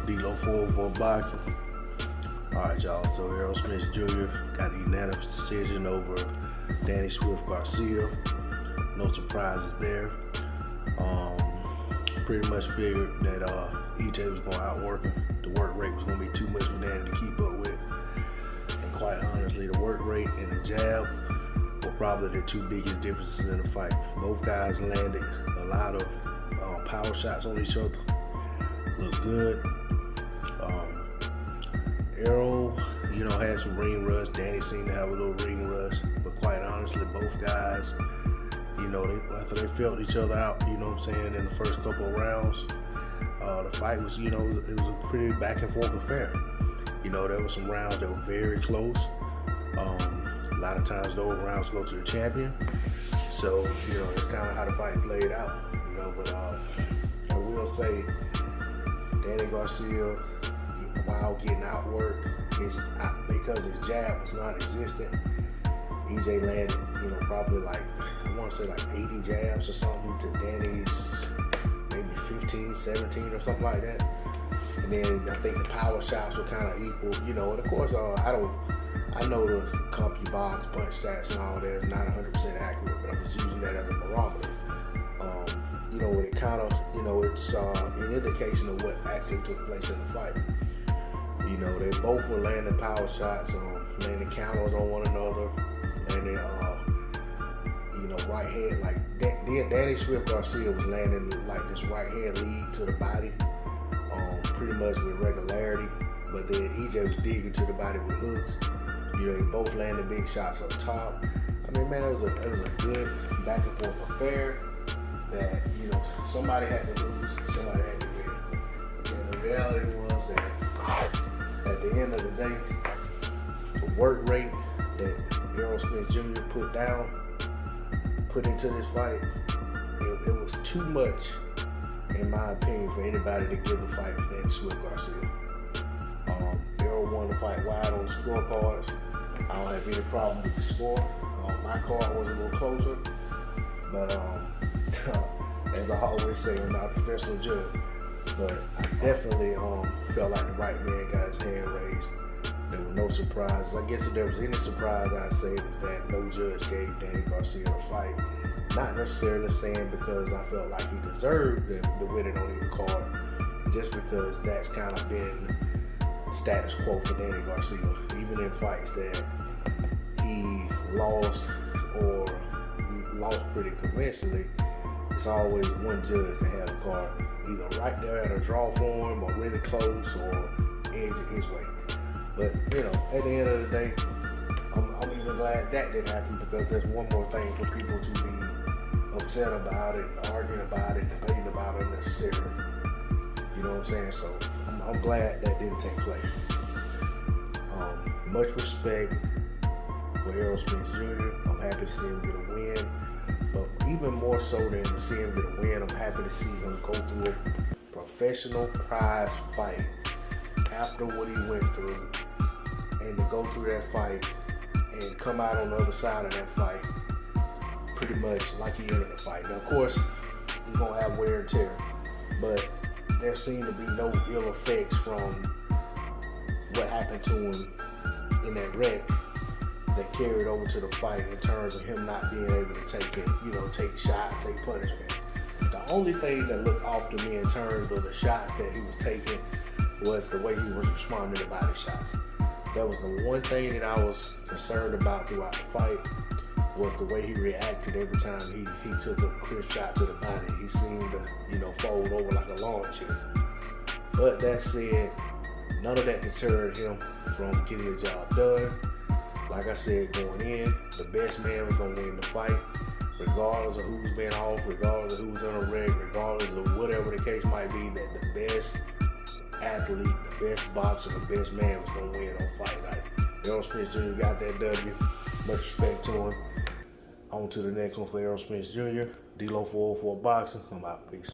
D-Lo 404 Boxing. Alright, y'all. So Errol Spence Jr. got a unanimous decision over Danny Swift Garcia. No surprises there. Pretty much figured that EJ was going to outwork him. The work rate was going to be too much for Danny to keep up with. And quite honestly, the work rate and the jab were probably the two biggest differences in the fight. Both guys landed a lot of power shots on each other. Looked good. Errol, had some ring rust. Danny seemed to have a little ring rust. But quite honestly, both guys, after they felt each other out, in the first couple of rounds, the fight was, it was a pretty back and forth affair. There were some rounds that were very close. A lot of times those rounds go to the champion. So, it's kind of how the fight played out, but I will say Danny Garcia, while getting outworked, because his jab was non-existent, EJ landed, probably I want to say 80 jabs or something to Danny's maybe 15, 17 or something like that. And then I think the power shots were kind of equal, and of course, I know the CompuBox punch stats and all that is not 100% accurate, but I'm just using that as a barometer. It kind of, it's an indication of what actually took place in the fight. They both were landing power shots, landing counters on one another, landing, right hand, Danny Swift Garcia was landing this right hand lead to the body, pretty much with regularity, but then EJ was digging to the body with hooks. They both landed big shots up top. I mean, man, it was a good back and forth affair that, somebody had to lose, somebody had to win. And the reality was that at the end of the day, the work rate that Errol Spence Jr. put into this fight, it was too much, in my opinion, for anybody to give the fight to Danny Swift Garcia. Errol won the fight wide on the scorecards. I don't have any problem with the score. My card was a little closer, but as I always say, I'm not a professional judge. But I definitely felt like the right man got his hand raised. There were no surprises. I guess if there was any surprise, I'd say that no judge gave Danny Garcia a fight. Not necessarily saying because I felt like he deserved to win it on either card, just because that's kind of been status quo for Danny Garcia. Even in fights that he lost or he lost pretty convincingly, it's always one judge that has a card either right there at a draw for him or really close or edge it his way. But, at the end of the day, I'm even glad that didn't happen, because there's one more thing for people to be upset about it, arguing about it, debating about it unnecessarily. You know what I'm saying? So I'm glad that didn't take place. Much respect for Errol Spence Jr. I'm happy to see him get a win. But even more so than to see him get a win, I'm happy to see him go through a professional prize fight after what he went through, and to go through that fight and come out on the other side of that fight pretty much like he entered the fight. Now, of course, he's going to have wear and tear, but there seemed to be no ill effects from what happened to him in that wreck that carried over to the fight in terms of him not being able to take it, take shots, take punishment. The only thing that looked off to me in terms of the shots that he was taking was the way he was responding to body shots. That was the one thing that I was concerned about throughout the fight, was the way he reacted every time he took a crisp shot to the body. He seemed to, fold over like a lawn chair. But that said, none of that deterred him from getting the job done. Like I said, going in, the best man was going to win the fight, regardless of who's been off, regardless of who's on a wreck, regardless of whatever the case might be, that the best athlete, the best boxer, the best man was going to win on fight night. Errol Spence Jr. got that W. Much respect to him. On to the next one for Errol Spence Jr. D-Lo 404 Boxing. I'm out. Peace.